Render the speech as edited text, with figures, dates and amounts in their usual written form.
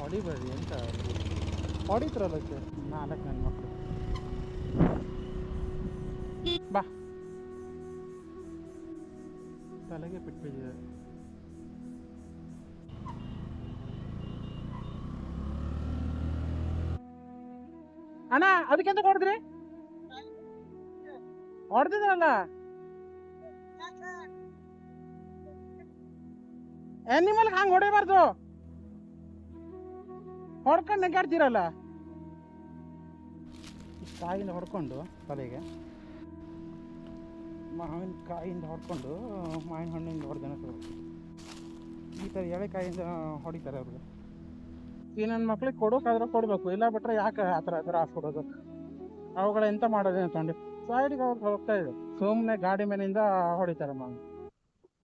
ಹೊಡಿಬೇಡಿ ಎಂತ ಹೊಡಿತ್ರಲ್ಲ ಅದಕ್ಕೆ ನಾಲ್ಕು ನನ್ನ ಮಕ್ಕಳು ಬಾ ತಲೆಗೆ ಬಿಟ್ಬಿಟ್ಟಿದೆ. ಅಣ್ಣ ಅದಕ್ಕೆಂತ ಹೊಡೆದ್ರಿ? ಹೊಡೆದಿದ್ರಲ್ಲ ಎನಿಮಲ್ ಹಂಗೆ ಹೊಡಿಬಾರ್ದು, ಹೊಡ್ಕೊಂಡು ನೆಗಾಡ್ತೀರಲ್ಲ. ಕಾಯಿಂದ ಹೊಡ್ಕೊಂಡು ತಲೆಗೆ ಮಾವಿನಕಾಯಿಂದ ಹೊಡ್ಕೊಂಡು ಮಾವಿನ ಹಣ್ಣಿಂದ ಹೊಡೆದನ ಈ ಥರ ಎಳೆಕಾಯಿಂದ ಹೊಡಿತಾರೆ ಅವ್ರಿಗೆ. ಈ ನನ್ನ ಮಕ್ಳಿಗೆ ಕೊಡೋಕಾದ್ರೆ ಕೊಡಬೇಕು, ಇಲ್ಲ ಬಿಟ್ರೆ ಯಾಕೆ ಆ ಥರ ಹಾಕ್ಕೊಡೋದು. ಅವುಗಳ ಎಂತ ಮಾಡೋದೇನು ತೊಗೊಂಡು ಸೈಡ್ಗೆ ಅವ್ರು ಹೋಗ್ತಾ ಇದ್ರು, ಸುಮ್ಮನೆ ಗಾಡಿ ಮೇಲಿಂದ ಹೊಡಿತಾರೆ ಮಾವು.